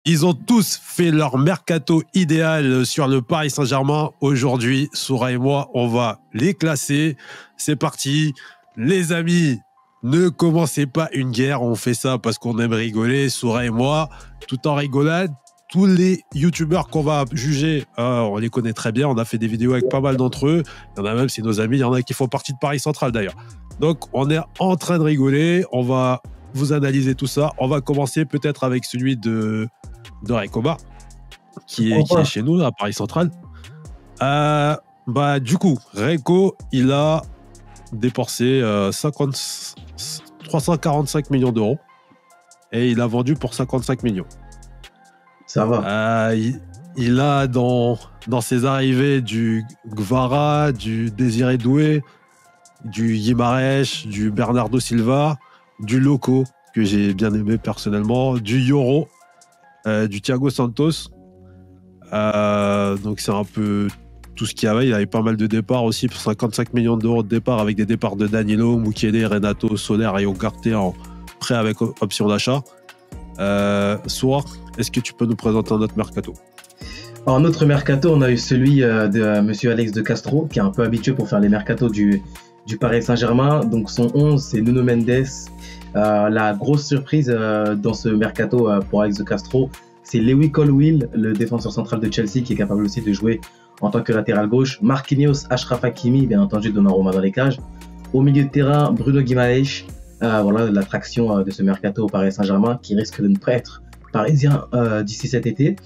Ils ont tous fait leur mercato idéal sur le Paris Saint-Germain. Aujourd'hui, Soura et moi, on va les classer. C'est parti. Les amis, ne commencez pas une guerre. On fait ça parce qu'on aime rigoler, Soura et moi, tout en rigolade. Tous les youtubeurs qu'on va juger, on les connaît très bien. On a fait des vidéos avec pas mal d'entre eux. Il y en a même, c'est nos amis. Il y en a qui font partie de Paris Central d'ailleurs. Donc, on est en train de rigoler. On va vous analyser tout ça. On va commencer peut-être avec celui de Recoba, qui est chez nous, à Paris Central. Du coup, Reco, il a dépensé 345 millions d'euros et il a vendu pour 55 millions. Ça va. Il a dans ses arrivées du Gvara, du Désiré Doué, du Guimarães, du Bernardo Silva, du Loco, que j'ai bien aimé personnellement, du Yoro, du Thiago Santos. Donc c'est un peu tout ce qu'il y avait. Il y avait pas mal de départs aussi, pour 55 millions d'euros de départ, avec des départs de Danilo, Mukiele, Renato, Soler et Ugarte en prêt avec option d'achat. Soir, est-ce que tu peux nous présenter un autre mercato? Alors, notre mercato, on a eu celui de monsieur Alex de Castro, qui est un peu habitué pour faire les mercatos du Paris Saint-Germain. Donc son 11, c'est Nuno Mendes. La grosse surprise dans ce mercato pour Alex de Castro, c'est Lewy Colwill, le défenseur central de Chelsea, qui est capable aussi de jouer en tant que latéral gauche. Marquinhos, Achraf Hakimi, bien entendu, Donnarumma dans les cages. Au milieu de terrain, Bruno Guimarães. Voilà l'attraction de ce mercato au Paris Saint-Germain, qui risque de ne pas être parisien d'ici cet été.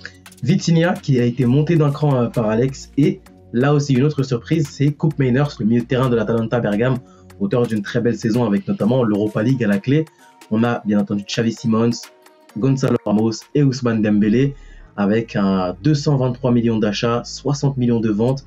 Vitinha, qui a été monté d'un cran par Alex. Et là aussi, une autre surprise, c'est Koop Meiners, le milieu de terrain de l'Atalanta Bergame, auteur d'une très belle saison avec notamment l'Europa League à la clé. On a bien entendu Xavi Simons, Gonzalo Ramos et Ousmane Dembélé, avec 223 millions d'achats, 60 millions de ventes.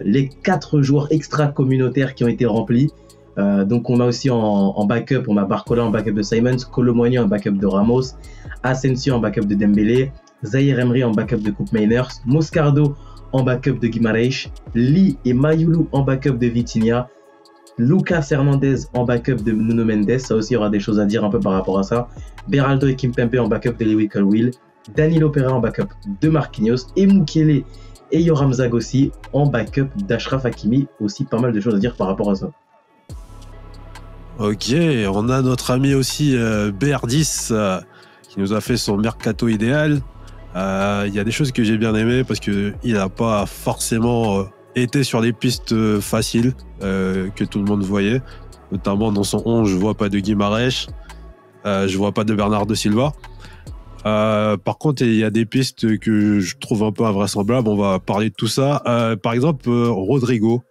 Les 4 joueurs extra-communautaires qui ont été remplis. Donc on a aussi en backup, on a Barcola en backup de Simons, Colomboigny en backup de Ramos, Asensio en backup de Dembélé, Zaïre Emery en backup de Koop Meiners, Moscardo en backup de Guimarães, Lee et Mayulu en backup de Vitinha, Lucas Hernandez en backup de Nuno Mendes, ça aussi il y aura des choses à dire un peu par rapport à ça, Beraldo et Kimpembe en backup de Lewy Colwill, Danilo Pereira en backup de Marquinhos, et Mukiele et Yoram Zagossi en backup d'Achraf Hakimi, aussi pas mal de choses à dire par rapport à ça. Ok, on a notre ami aussi BR10 qui nous a fait son mercato idéal. Il y a des choses que j'ai bien aimées parce qu'il n'a pas forcément été sur les pistes faciles que tout le monde voyait. Notamment dans son 11, je vois pas de Guimarães, je vois pas de Bernardo Silva. Par contre, il y a des pistes que je trouve un peu invraisemblables. On va parler de tout ça. Par exemple, Rodrigo.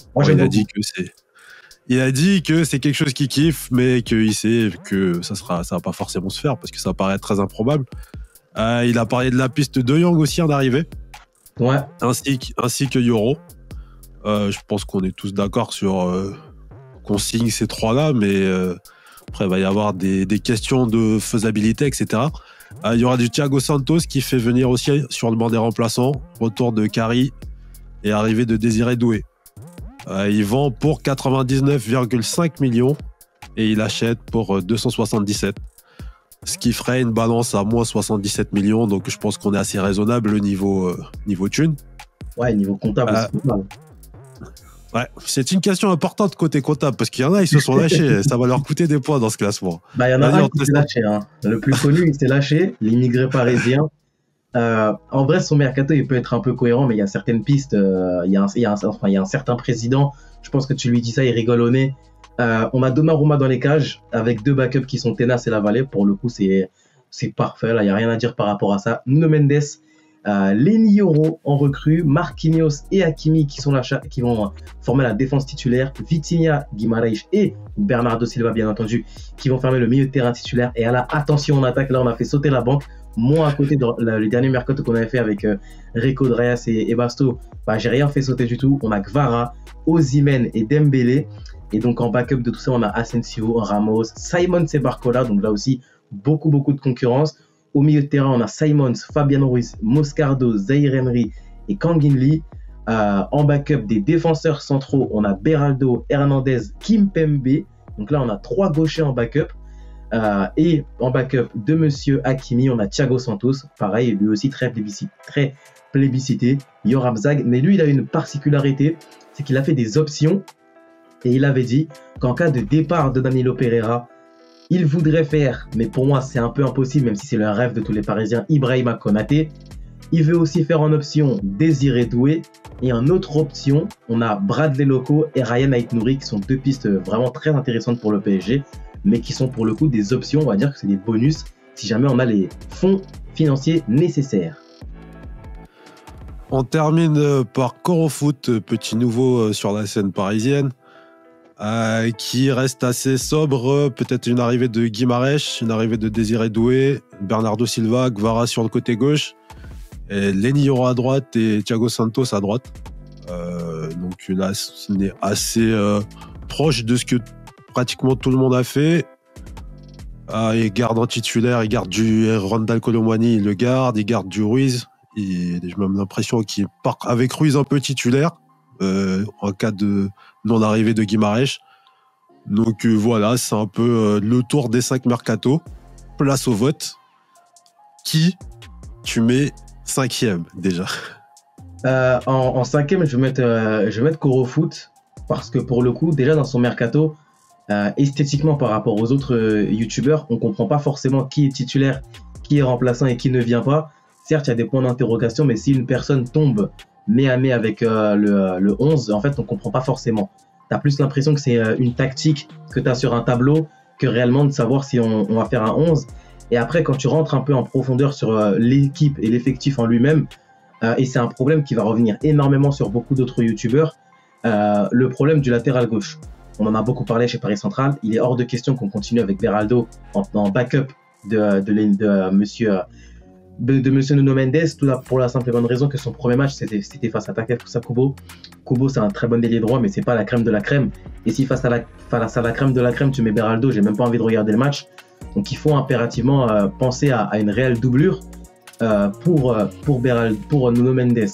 Il a dit que c'est quelque chose qu'il kiffe, mais qu'il sait que ça va pas forcément se faire parce que ça paraît très improbable. Il a parlé de la piste de Jong aussi en arrivée. Ouais. Ainsi que Yoro. Je pense qu'on est tous d'accord sur qu'on signe ces trois-là, mais après, il va y avoir des questions de faisabilité, etc. Il y aura du Thiago Santos qui fait venir aussi sur le banc des remplaçants. Retour de Kari et arrivée de Désiré Doué. Il vend pour 99,5 millions et il achète pour 277. Ce qui ferait une balance à moins 77 millions. Donc je pense qu'on est assez raisonnable niveau thune. Ouais, niveau comptable. Ouais, c'est une question importante côté comptable parce qu'il y en a, ils se sont lâchés. Ça va leur coûter des points dans ce classement. Il y en a un qui s'est lâché. Hein. Le plus connu, il s'est lâché, l'immigré parisien. En vrai, son mercato, il peut être un peu cohérent, mais il y a certaines pistes. Il y a un certain président, je pense que tu lui dis ça, il rigole au nez. On a Donnarumma dans les cages, avec 2 backups qui sont Tenas et Lavalée. Pour le coup, c'est parfait. Là, il n'y a rien à dire par rapport à ça. Nuno Mendes, Lenny Yoro en recrue, Marquinhos et Hakimi qui vont former la défense titulaire, Vitinha, Guimarães et Bernardo Silva, bien entendu, qui vont former le milieu de terrain titulaire. Et à la attention en attaque, là, on a fait sauter la banque. Moi, à côté de le dernier mercato qu'on avait fait avec Reco, Dreyas et Basto, j'ai rien fait sauter du tout. On a Gvara, Osimhen et Dembélé. Et donc, en backup de tout ça, on a Asensio, Ramos, Simons et Barcola. Donc là aussi, beaucoup de concurrence. Au milieu de terrain, on a Simons, Fabian Ruiz, Moscardo, Zaïre Emery et Kangin Lee. En backup des défenseurs centraux, on a Beraldo, Hernandez, Kimpembe. Donc là, on a 3 gauchers en backup. Et en backup de Monsieur Hakimi, on a Thiago Santos, pareil, lui aussi très plébiscité. Yoram Zag, mais lui, il a une particularité, c'est qu'il a fait des options et il avait dit qu'en cas de départ de Danilo Pereira, il voudrait faire, mais pour moi c'est un peu impossible, même si c'est le rêve de tous les Parisiens, Ibrahima Konaté. Il veut aussi faire en option Désiré Doué. Et en autre option, on a Bradley Loco et Ryan Aït-Nouri, qui sont deux pistes vraiment très intéressantes pour le PSG, mais qui sont pour le coup des options, on va dire que c'est des bonus, si jamais on a les fonds financiers nécessaires. On termine par Corofoot, petit nouveau sur la scène parisienne. Qui reste assez sobre, peut-être une arrivée de Guimarães, une arrivée de Désiré Doué, Bernardo Silva, Guevara sur le côté gauche, et Leny Yoro à droite et Thiago Santos à droite. Donc là, on est assez proche de ce que pratiquement tout le monde a fait. Il garde en titulaire, il garde du Randal Kolo Muani, il le garde, il garde du Ruiz. J'ai même l'impression qu'il part avec Ruiz un peu titulaire. En cas de non-arrivée de Guimarães. Donc voilà, c'est un peu le tour des 5 mercato. Place au vote. Qui tu mets 5e déjà? En 5e, je vais mettre Corofoot parce que pour le coup, déjà dans son mercato, esthétiquement par rapport aux autres youtubeurs, on comprend pas forcément qui est titulaire, qui est remplaçant et qui ne vient pas. Certes, il y a des points d'interrogation, mais si une personne tombe mai à mai avec le 11, en fait, on comprend pas forcément. Tu as plus l'impression que c'est une tactique que tu as sur un tableau que réellement de savoir si on va faire un 11. Et après, quand tu rentres un peu en profondeur sur l'équipe et l'effectif en lui-même, et c'est un problème qui va revenir énormément sur beaucoup d'autres youtubeurs, le problème du latéral gauche. On en a beaucoup parlé chez Paris Central. Il est hors de question qu'on continue avec Beraldo en backup de Monsieur Nuno Mendes, tout là pour la simple et bonne raison que son premier match c'était face à Takefusa Kubo. Kubo c'est un très bon ailier droit, mais c'est pas la crème de la crème. Et si face à la crème de la crème tu mets Beraldo, j'ai même pas envie de regarder le match. Donc il faut impérativement penser à une réelle doublure pour Nuno Mendes.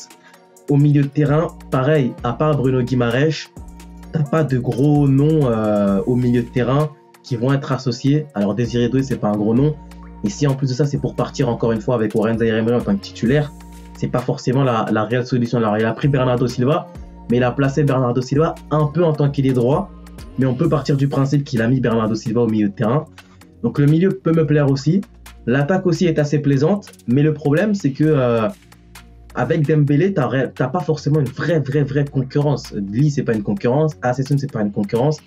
Au milieu de terrain, pareil, à part Bruno Guimarães, t'as pas de gros noms au milieu de terrain qui vont être associés. Alors Désiré Doué c'est pas un gros nom. Et si en plus de ça, c'est pour partir encore une fois avec Warren Zaïre-Emery en tant que titulaire, c'est pas forcément la réelle solution. Alors, il a pris Bernardo Silva, mais il a placé Bernardo Silva un peu en tant qu'il est droit. Mais on peut partir du principe qu'il a mis Bernardo Silva au milieu de terrain. Donc, le milieu peut me plaire aussi. L'attaque aussi est assez plaisante. Mais le problème, c'est que avec Dembélé, t'as pas forcément une vraie concurrence. Lee, c'est pas une concurrence. Assesson, c'est pas une concurrence.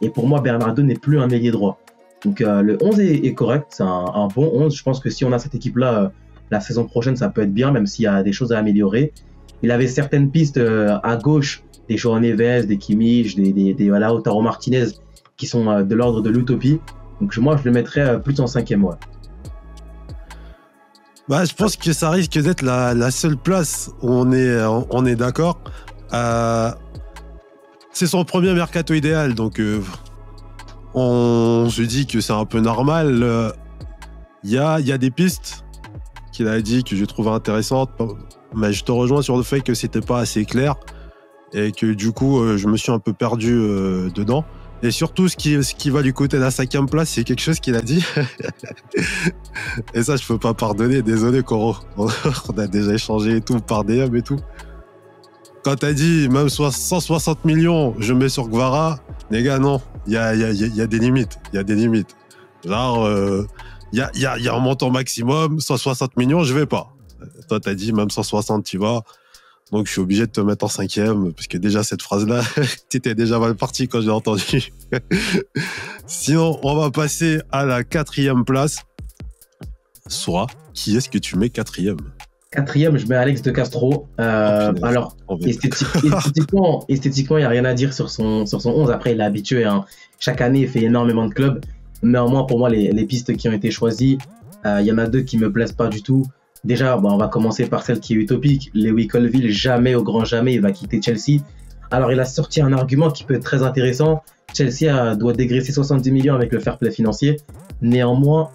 Et pour moi, Bernardo n'est plus un ailier droit. Donc le 11 est correct, c'est un bon 11. Je pense que si on a cette équipe-là, la saison prochaine, ça peut être bien, même s'il y a des choses à améliorer. Il avait certaines pistes à gauche, des João Neves, des Kimmich, des Lautaro Martinez, qui sont de l'ordre de l'utopie. Donc moi, je le mettrais plus en 5e. Ouais. Bah, je pense que ça risque d'être la seule place où on est d'accord. C'est son premier mercato idéal, donc... on se dit que c'est un peu normal. Il y a des pistes qu'il a dit que je trouvais intéressantes, mais je te rejoins sur le fait que c'était pas assez clair et que du coup je me suis un peu perdu dedans. Et surtout ce qui va du côté de la 5e place, c'est quelque chose qu'il a dit et ça je peux pas pardonner, désolé Coro, on a déjà échangé et tout par DM et tout. Quand t'as dit même 160 millions je mets sur Guevara, les gars non, il y a des limites, genre il y a un montant maximum, 160 millions je vais pas. Toi t'as dit même 160 tu vas, donc je suis obligé de te mettre en 5e parce que déjà cette phrase là t'étais déjà mal parti quand je l'ai entendu. Sinon on va passer à la 4e place. Soura, qui est-ce que tu mets 4e? 4e, je mets Alex de Castro. Alors, esthétiquement, il n'y a rien à dire sur son 11. Après, il est habitué. Hein. Chaque année, il fait énormément de clubs. Néanmoins, pour moi, les pistes qui ont été choisies, il y en a 2 qui ne me plaisent pas du tout. Déjà, on va commencer par celle qui est utopique. Lewis Colville, jamais, au grand jamais, il va quitter Chelsea. Alors, il a sorti un argument qui peut être très intéressant. Chelsea doit dégraisser 70 millions avec le fair play financier. Néanmoins,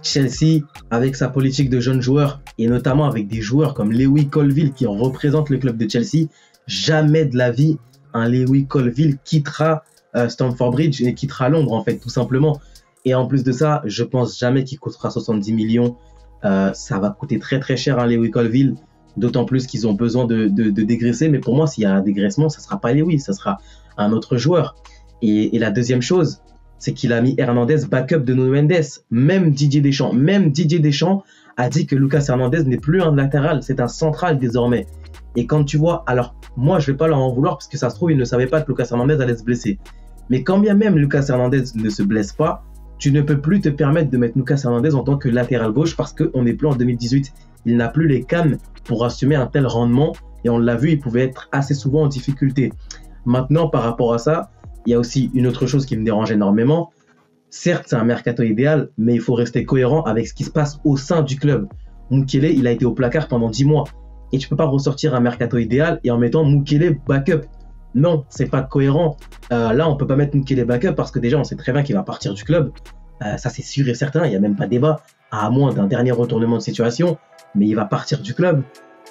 Chelsea, avec sa politique de jeunes joueurs, et notamment avec des joueurs comme Lewis Colville qui représentent le club de Chelsea, jamais de la vie un Lewis Colville quittera Stamford Bridge et quittera Londres, en fait, tout simplement. Et en plus de ça, je pense jamais qu'il coûtera 70 millions. Ça va coûter très très cher à Lewy Colwill, d'autant plus qu'ils ont besoin de dégraisser. Mais pour moi, s'il y a un dégraissement, ça ne sera pas Lewy, ça sera un autre joueur. Et la deuxième chose, c'est qu'il a mis Hernandez backup de Nuno Mendes. Même Didier Deschamps a dit que Lucas Hernandez n'est plus un latéral, c'est un central désormais. Et quand tu vois, alors moi je vais pas leur en vouloir parce que ça se trouve ils ne savaient pas que Lucas Hernandez allait se blesser. Mais quand bien même Lucas Hernandez ne se blesse pas, tu ne peux plus te permettre de mettre Lucas Hernandez en tant que latéral gauche parce qu'on n'est plus en 2018. Il n'a plus les cannes pour assumer un tel rendement et on l'a vu, il pouvait être assez souvent en difficulté. Maintenant, par rapport à ça, il y a aussi une autre chose qui me dérange énormément. Certes, c'est un mercato idéal, mais il faut rester cohérent avec ce qui se passe au sein du club. Mukiele, il a été au placard pendant 10 mois. Et tu peux pas ressortir un mercato idéal et en mettant Mukiele backup. Non, c'est pas cohérent. Là, on peut pas mettre Mukiele backup parce que déjà, on sait très bien qu'il va partir du club. Ça, c'est sûr et certain. Il n'y a même pas de débat, à moins d'un dernier retournement de situation. Mais il va partir du club.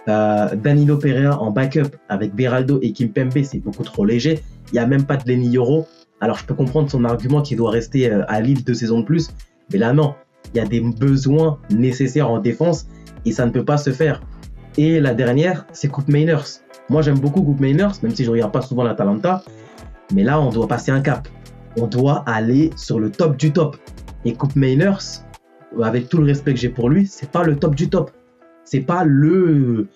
Danilo Pereira en backup avec Beraldo et Kimpembe, c'est beaucoup trop léger. Il n'y a même pas de Lenny Yoro. Alors, je peux comprendre son argument qu'il doit rester à Lille 2 saisons de plus. Mais là, non. Il y a des besoins nécessaires en défense et ça ne peut pas se faire. Et la dernière, c'est Coupe Mainers. Moi, j'aime beaucoup Coupe Mainers, même si je ne regarde pas souvent l'Atalanta. Mais là, on doit passer un cap. On doit aller sur le top du top. Et Coupe Mainers, avec tout le respect que j'ai pour lui, c'est pas le top du top. C'est pas le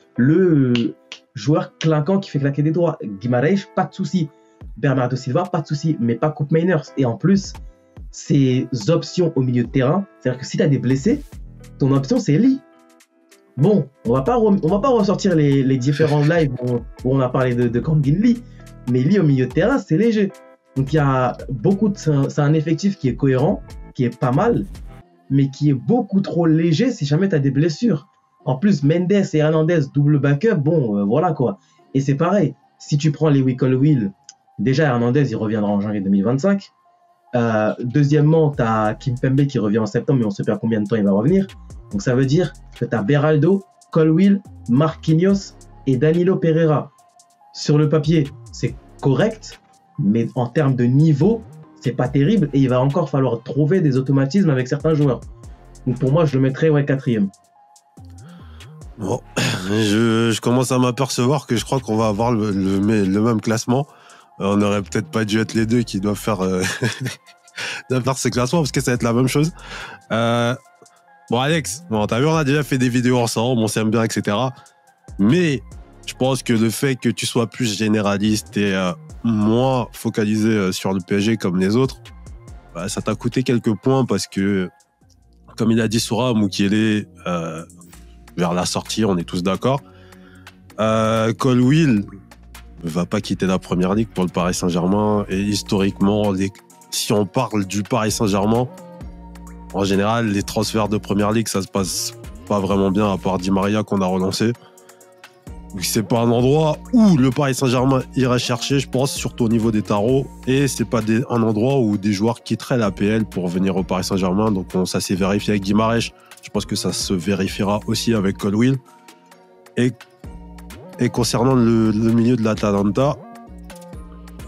joueur clinquant qui fait claquer des doigts. Guimaraes, pas de souci. Bernardo Silva, pas de souci. Mais pas Coupe Mainers. Et en plus, ses options au milieu de terrain, c'est-à-dire que si tu as des blessés, ton option, c'est Lee. Bon, on va pas ressortir les différents lives où on a parlé de Kangin Lee, mais Lee au milieu de terrain, c'est léger. Donc il y a c'est un effectif qui est cohérent, qui est pas mal, mais qui est beaucoup trop léger si jamais tu as des blessures. En plus, Mendes et Hernandez, double backup, bon, voilà quoi. Et c'est pareil, si tu prends Lewy Colwill, déjà Hernandez, il reviendra en janvier 2025. Deuxièmement, tu as Kimpembe qui revient en septembre, mais on ne sait pas combien de temps il va revenir. Donc ça veut dire que tu as Beraldo, Colwill, Marquinhos et Danilo Pereira. Sur le papier, c'est correct, mais en termes de niveau, c'est pas terrible et il va encore falloir trouver des automatismes avec certains joueurs. Donc pour moi, je le mettrais quatrième. Bon, je commence à m'apercevoir que je crois qu'on va avoir le même classement. On n'aurait peut-être pas dû être les deux qui doivent faire, ces classements parce que ça va être la même chose. Bon, Alex, t'as vu, on a déjà fait des vidéos ensemble, on s'aime bien, etc. Mais je pense que le fait que tu sois plus généraliste et moins focalisé sur le PSG comme les autres, bah, ça t'a coûté quelques points parce que, comme il a dit Soura, Mukiele, vers la sortie, on est tous d'accord. Colwill ne va pas quitter la première ligue pour le Paris Saint-Germain. Et historiquement, si on parle du Paris Saint-Germain, en général, les transferts de première ligue, ça se passe pas vraiment bien, à part Di Maria qu'on a relancé. Donc c'est pas un endroit où le Paris Saint-Germain irait chercher, je pense, surtout au niveau des tarots. Et c'est pas un endroit où des joueurs quitteraient l'APL pour venir au Paris Saint-Germain. Donc ça s'est vérifié avec Guimaraes. Je pense que ça se vérifiera aussi avec Colwill. Et concernant le milieu de l'Atalanta,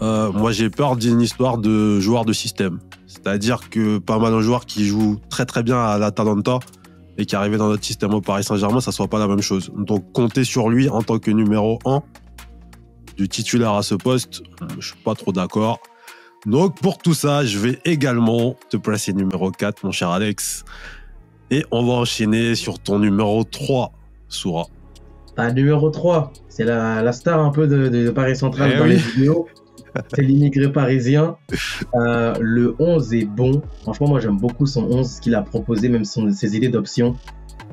moi j'ai peur d'une histoire de joueur de système. C'est-à-dire que pas mal de joueurs qui jouent très très bien à l'Atalanta et qui arrivaient dans notre système au Paris Saint-Germain, ça ne soit pas la même chose. Donc compter sur lui en tant que numéro 1 du titulaire à ce poste, je ne suis pas trop d'accord. Donc pour tout ça, je vais également te placer numéro 4, mon cher Alex. Et on va enchaîner sur ton numéro 3, Soura. Numéro 3, c'est la star un peu de Paris Central dans les vidéos. C'est l'immigré parisien. Le 11 est bon. Franchement, moi, j'aime beaucoup son 11, ce qu'il a proposé, même ses idées d'options.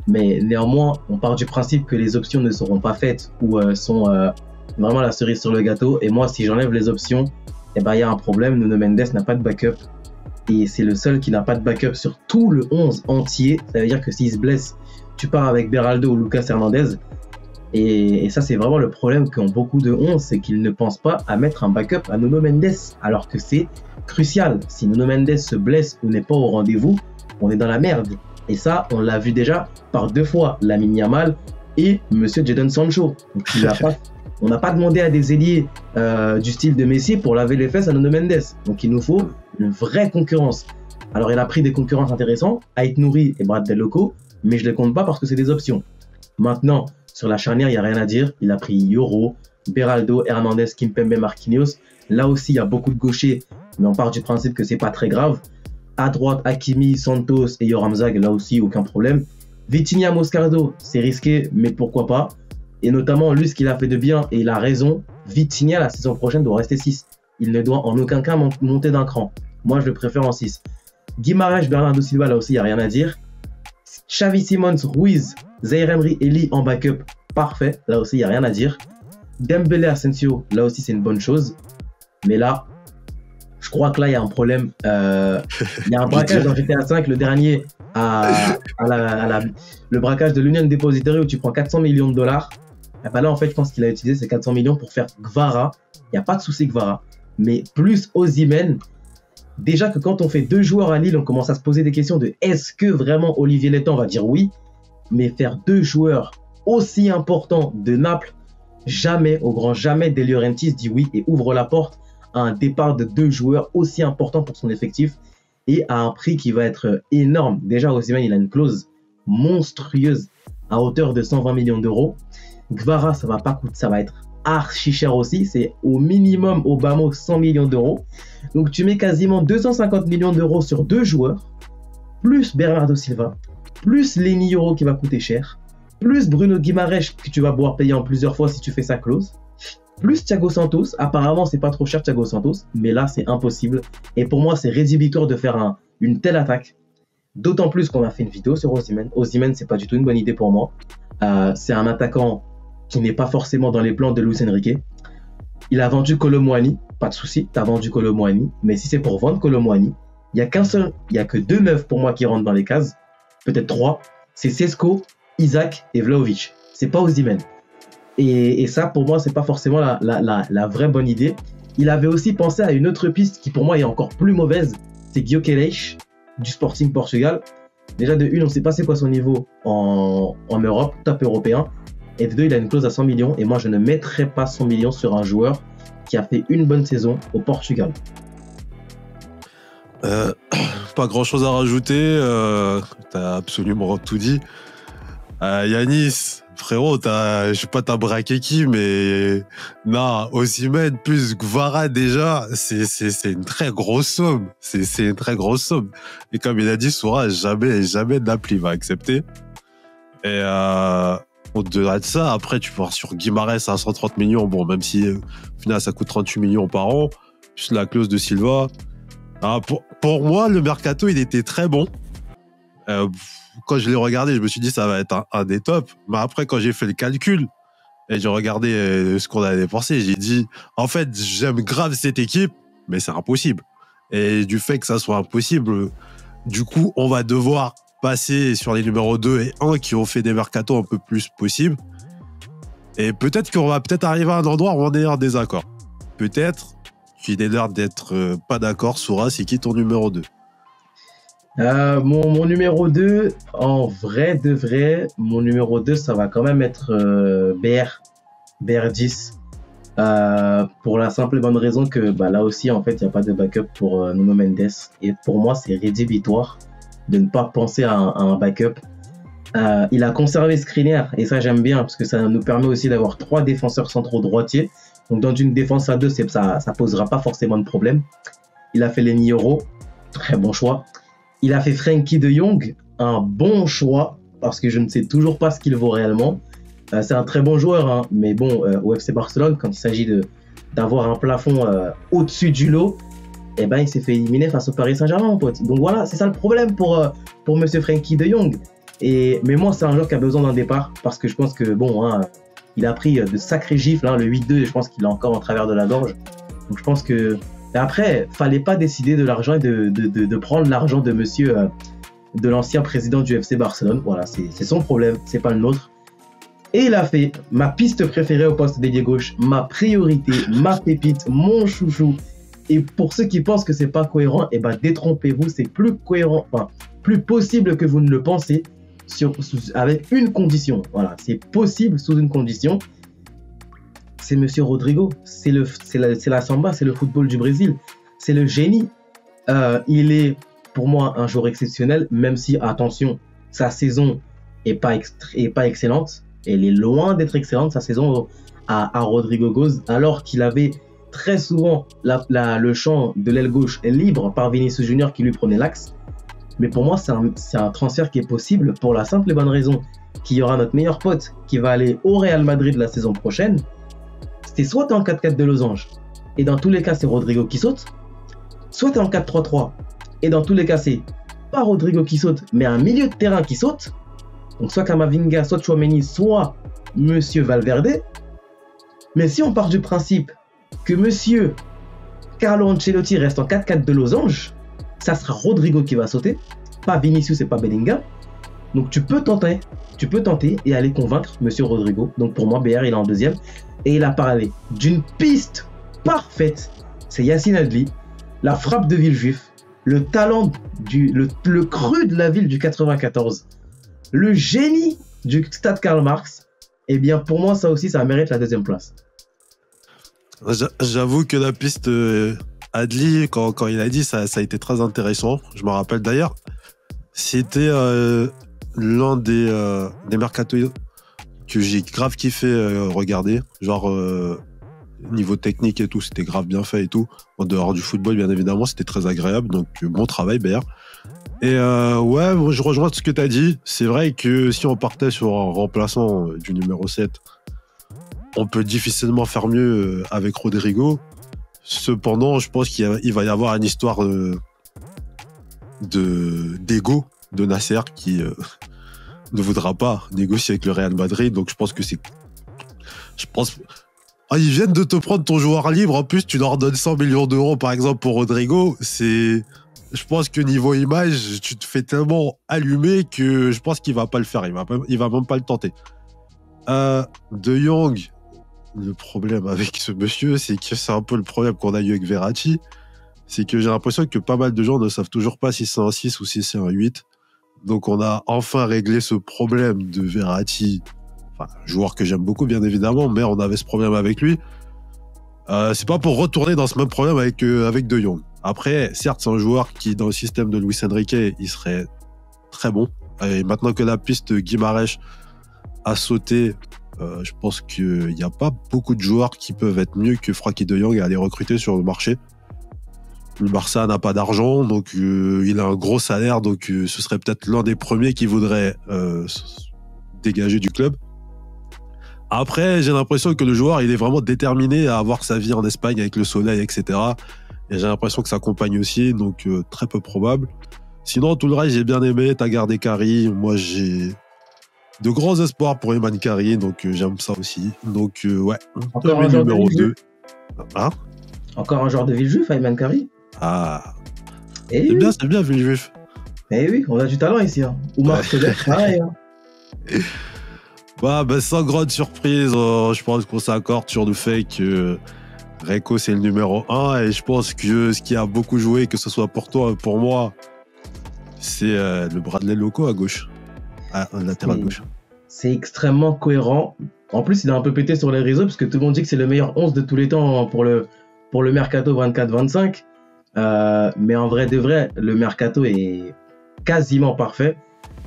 Mais néanmoins, on part du principe que les options ne seront pas faites ou sont vraiment la cerise sur le gâteau. Et moi, si j'enlève les options, il y a un problème. Nuno Mendes n'a pas de backup. Et c'est le seul qui n'a pas de backup sur tout le 11 entier. Ça veut dire que s'il se blesse, tu pars avec Beraldo ou Lucas Hernandez. Et ça, c'est vraiment le problème qu'ont beaucoup de 11, c'est qu'ils ne pensent pas à mettre un backup à Nuno Mendes, alors que c'est crucial. Si Nuno Mendes se blesse ou n'est pas au rendez-vous, on est dans la merde. Et ça, on l'a vu déjà par 2 fois, Lamine Yamal et Monsieur Jadon Sancho. Donc, On n'a pas demandé à des ailiers du style de Messi pour laver les fesses à Nuno Mendes. Donc il nous faut une vraie concurrence. Alors il a pris des concurrents intéressants, Ait Nouri et Brad Del Loco, mais je ne les compte pas parce que c'est des options. Maintenant, sur la charnière, il n'y a rien à dire. Il a pris Yoro, Beraldo, Hernandez, Kimpembe, Marquinhos. Là aussi, il y a beaucoup de gauchers, mais on part du principe que c'est pas très grave. À droite, Hakimi, Santos et Yoram Zag, là aussi, aucun problème. Vitinha, Moscardo, c'est risqué, mais pourquoi pas. Et notamment, lui, ce qu'il a fait de bien, et il a raison, Vitinha, la saison prochaine, doit rester 6. Il ne doit en aucun cas monter d'un cran. Moi, je le préfère en 6. Guimarães, Bernardo Silva, là aussi, il n'y a rien à dire. Xavi Simons, Ruiz, Zaïre Emery, Eli en backup, parfait. Là aussi, il n'y a rien à dire. Dembélé, Asensio, là aussi, c'est une bonne chose. Mais là, je crois que là, il y a un problème. Il y a un braquage dans GTA V, le dernier, le braquage de l'Union Depository où tu prends 400 millions de dollars. Et ben là, en fait, je pense qu'il a utilisé ces 400 millions pour faire Gvara. Il n'y a pas de souci Gvara. Mais plus Osimhen, déjà que quand on fait 2 joueurs à Lille, on commence à se poser des questions de est-ce que vraiment Olivier Létang va dire oui? Mais faire 2 joueurs aussi importants de Naples, jamais, au grand jamais, De Laurentiis dit oui et ouvre la porte à un départ de 2 joueurs aussi importants pour son effectif et à un prix qui va être énorme. Déjà, Osimhen, il a une clause monstrueuse à hauteur de 120 millions d'euros. Gvara, ça va pas coûter, ça va être archi cher aussi. C'est au minimum, au bas mot, 100 millions d'euros. Donc, tu mets quasiment 250 millions d'euros sur 2 joueurs, plus Bernardo Silva, plus Lenny Yoro qui va coûter cher, plus Bruno Guimarães que tu vas pouvoir payer en plusieurs fois si tu fais sa clause, plus Thiago Santos. Apparemment, c'est pas trop cher Thiago Santos, mais là, c'est impossible. Et pour moi, c'est rédhibitoire de faire une telle attaque. D'autant plus qu'on a fait une vidéo sur Osimhen. Osimhen, c'est pas du tout une bonne idée pour moi. C'est un attaquant qui n'est pas forcément dans les plans de Luis Enrique. Il a vendu Kolo Muani, pas de souci, tu as vendu Kolo Muani, mais si c'est pour vendre Kolo Muani, il n'y a que 2 meufs pour moi qui rentrent dans les cases, peut-être 3, c'est Sesko, Isaac et Vlahovic. C'est pas Osimhen. Et ça, pour moi, c'est pas forcément la vraie bonne idée. Il avait aussi pensé à une autre piste qui, pour moi, est encore plus mauvaise, c'est Gyökeres du Sporting Portugal. Déjà, de 1, on ne sait pas c'est quoi son niveau en Europe, top européen. Et de 2, il a une clause à 100 millions. Et moi, je ne mettrai pas 100 millions sur un joueur qui a fait une bonne saison au Portugal. Pas grand-chose à rajouter. Tu as absolument tout dit. Yanis, frérot, je sais pas t'as braqué qui, mais non, Osimhen plus Gvara déjà, c'est une très grosse somme. C'est une très grosse somme. Et comme il a dit, Soura, jamais Naples va accepter. Et au-delà de ça, après, tu peux voir sur Guimarães à 130 millions. Bon, même si au final, ça coûte 38 millions par an, plus la clause de Silva. Pour moi, le mercato, il était très bon. Quand je l'ai regardé, je me suis dit ça va être un des tops. Mais après, quand j'ai fait le calcul et j'ai regardé ce qu'on a dépensé, j'ai dit en fait, j'aime grave cette équipe, mais c'est impossible. Et du fait que ça soit impossible, du coup, on va devoir passer sur les numéros 2 et 1 qui ont fait des mercatos un peu plus possibles. Et peut-être qu'on va arriver à un endroit où on est en désaccord. Peut-être. Tu as l'air d'être pas d'accord. Soura, c'est qui ton numéro 2? Mon numéro 2, en vrai de vrai, mon numéro 2, ça va quand même être BR10. Pour la simple et bonne raison que là aussi, en fait, il n'y a pas de backup pour Nuno Mendes. Et pour moi, c'est rédhibitoire de ne pas penser à un backup. Il a conservé Skriniar, et ça, j'aime bien, parce que ça nous permet aussi d'avoir 3 défenseurs centraux droitiers. Donc, dans une défense à 2, ça posera pas forcément de problème. Il a fait Lenny Yoro, très bon choix. Il a fait Frenkie de Jong, un bon choix, parce que je ne sais toujours pas ce qu'il vaut réellement. C'est un très bon joueur, hein, mais bon, au FC Barcelone, quand il s'agit d'avoir un plafond au-dessus du lot, eh ben, il s'est fait éliminer face au Paris Saint-Germain, mon pote. Donc voilà, c'est ça le problème pour monsieur Frenkie de Jong. Mais moi, c'est un joueur qui a besoin d'un départ, parce que je pense que, il a pris de sacrés gifles, le 8-2, et je pense qu'il est encore en travers de la gorge. Donc je pense que... Mais après, fallait pas décider de l'argent et de prendre l'argent de monsieur, de l'ancien président du FC Barcelone. Voilà, c'est son problème, c'est pas le nôtre. Et il a fait ma piste préférée au poste d'ailier gauche, ma priorité, ma pépite, mon chouchou. Et pour ceux qui pensent que c'est pas cohérent, détrompez-vous, c'est plus cohérent, plus possible que vous ne le pensez, avec une condition. Voilà, c'est possible sous une condition. c'est Monsieur Rodrigo. C'est la samba, c'est le football du Brésil. C'est le génie. Il est, pour moi, un joueur exceptionnel, même si, attention, sa saison est pas excellente. Elle est loin d'être excellente, sa saison à Rodrigo Goes, alors qu'il avait très souvent le champ de l'aile gauche libre par Vinicius Junior qui lui prenait l'axe. Mais pour moi, c'est un transfert qui est possible pour la simple et bonne raison qu'il y aura notre meilleur pote qui va aller au Real Madrid la saison prochaine. C'est soit tu es en 4-4 de losange, et dans tous les cas, c'est Rodrigo qui saute, soit tu es en 4-3-3, et dans tous les cas, c'est pas Rodrigo qui saute, mais un milieu de terrain qui saute. Donc soit Camavinga, soit Tchouaméni, soit Monsieur Valverde. Mais si on part du principe que Monsieur Carlo Ancelotti reste en 4-4 de losange, ça sera Rodrigo qui va sauter, pas Vinicius et pas Bellingham. Donc tu peux tenter et aller convaincre Monsieur Rodrigo. Donc pour moi, BR il est en deuxième. Et il a parlé d'une piste parfaite. C'est Yacine Adli, la frappe de Villejuif, le talent, le cru de la ville du 94, le génie du stade Karl Marx. Eh bien pour moi, ça aussi, ça mérite la deuxième place. J'avoue que la piste Adli, quand il a dit, ça a été très intéressant. Je me rappelle d'ailleurs, c'était l'un des mercato que j'ai grave kiffé regarder. Genre, niveau technique et tout, c'était grave bien fait et tout. En dehors du football, bien évidemment, c'était très agréable. Donc, bon travail, BR. Et ouais, je rejoins ce que tu as dit. C'est vrai que si on partait sur un remplaçant du numéro 7, on peut difficilement faire mieux avec Rodrigo. Cependant, je pense qu'il va y avoir une histoire d'ego de Nasser qui ne voudra pas négocier avec le Real Madrid. Donc je pense que ils viennent de te prendre ton joueur libre. En plus, tu leur donnes 100 millions d'euros, par exemple, pour Rodrigo. Je pense que niveau image, tu te fais tellement allumer que je pense qu'il va pas le faire. Il va même pas le tenter. De Jong, le problème avec ce monsieur, c'est que c'est un peu le problème qu'on a eu avec Verratti. C'est que j'ai l'impression que pas mal de gens ne savent toujours pas si c'est un 6 ou si c'est un 8. Donc on a enfin réglé ce problème de Verratti. Enfin, joueur que j'aime beaucoup, bien évidemment, mais on avait ce problème avec lui. C'est pas pour retourner dans ce même problème avec De Jong. Après, certes, c'est un joueur qui, dans le système de Luis Enrique, il serait très bon. Et maintenant que la piste Guimarães a sauté, je pense qu'il n'y a pas beaucoup de joueurs qui peuvent être mieux que Frenkie de Jong à aller recruter sur le marché. Le Barça n'a pas d'argent, donc il a un gros salaire, donc ce serait peut-être l'un des premiers qui voudrait dégager du club. Après, j'ai l'impression que le joueur, il est vraiment déterminé à avoir sa vie en Espagne avec le soleil, etc. Et j'ai l'impression que ça accompagne aussi, donc très peu probable. Sinon, tout le reste, j'ai bien aimé. T'as gardé Kari. Moi, j'ai de grands espoirs pour Eman Kari, donc j'aime ça aussi. Donc, ouais, encore un joueur numéro de 2. Hein? Encore un joueur de Villejuif, Eman Kari. Ah, Et c'est bien, Villejuif. Eh oui, on a du talent ici. Hein. Oumar Soler, pareil. Hein. Bah, sans grande surprise, je pense qu'on s'accorde sur le fait que Reco, c'est le numéro 1. Et je pense que ce qui a beaucoup joué, que ce soit pour toi et pour moi, c'est le Bradley Loco à gauche. Latéral gauche. C'est extrêmement cohérent. En plus, il a un peu pété sur les réseaux parce que tout le monde dit que c'est le meilleur 11 de tous les temps pour le Mercato 24-25. Mais en vrai de vrai, le Mercato est quasiment parfait.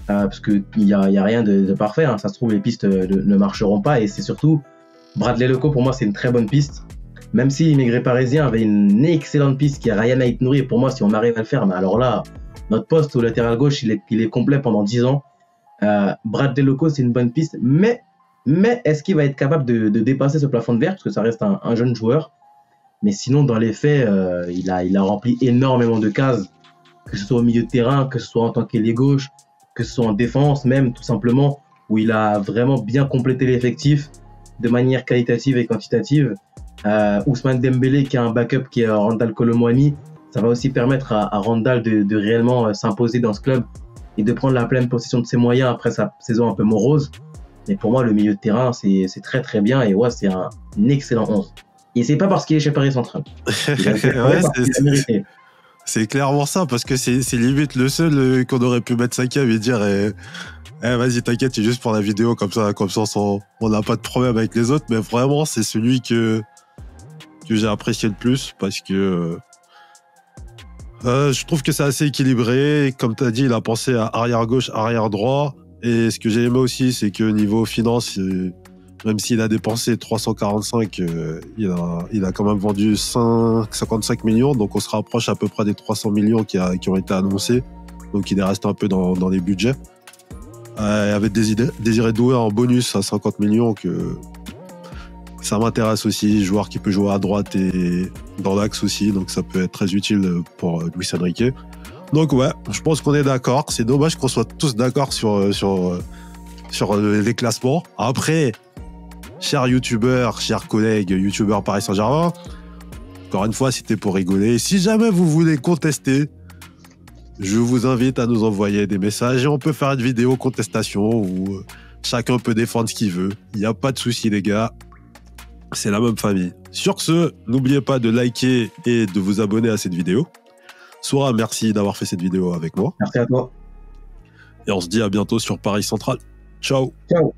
Parce qu'il n'y a rien de parfait. Hein. Ça se trouve, les pistes ne marcheront pas. Et c'est surtout, Bradley Loco, pour moi, c'est une très bonne piste. Même si l'immigré parisien avait une excellente piste qui est Ryan Aït-Nouri. Et pour moi, si on arrive à le faire, mais alors là, notre poste au latéral gauche, il est complet pendant 10 ans. Bradley Loco, c'est une bonne piste. Mais est-ce qu'il va être capable de dépasser ce plafond de verre? Parce que ça reste un jeune joueur. Mais sinon, dans les faits, il a rempli énormément de cases. Que ce soit au milieu de terrain, que ce soit en tant qu'ailier gauche, que ce soit en défense même, tout simplement, où il a vraiment bien complété l'effectif de manière qualitative et quantitative. Ousmane Dembélé, qui a un backup qui est Randal Colomwani, ça va aussi permettre à Randal de réellement s'imposer dans ce club et de prendre la pleine possession de ses moyens après sa saison un peu morose. Mais pour moi, le milieu de terrain, c'est très très bien et ouais, c'est un excellent 11. Et c'est pas parce qu'il est chez Paris Central. C'est clairement ça, parce que c'est limite le seul qu'on aurait pu mettre 5e et dire Vas-y, t'inquiète, c'est juste pour la vidéo, comme ça on n'a pas de problème avec les autres, mais vraiment, c'est celui que j'ai apprécié le plus parce que je trouve que c'est assez équilibré. Comme tu as dit, il a pensé à arrière gauche, arrière droit. Et ce que j'ai aimé aussi, c'est que niveau finance, même s'il a dépensé 345, il a quand même vendu 55 millions. Donc on se rapproche à peu près des 300 millions qui ont été annoncés. Donc il est resté un peu dans les budgets. Il avait Désiré Doué en bonus à 50 millions que ça m'intéresse aussi, joueur qui peut jouer à droite et dans l'axe aussi, donc ça peut être très utile pour Luis Enrique. Donc ouais, je pense qu'on est d'accord. C'est dommage qu'on soit tous d'accord sur les classements. Après, chers youtubeurs, chers collègues youtubeurs Paris Saint-Germain, encore une fois, c'était pour rigoler. Si jamais vous voulez contester, je vous invite à nous envoyer des messages et on peut faire une vidéo contestation où chacun peut défendre ce qu'il veut. Il n'y a pas de souci les gars. C'est la même famille. Sur ce, n'oubliez pas de liker et de vous abonner à cette vidéo. Soura, merci d'avoir fait cette vidéo avec moi. Merci à toi. Et on se dit à bientôt sur Paris Central. Ciao. Ciao.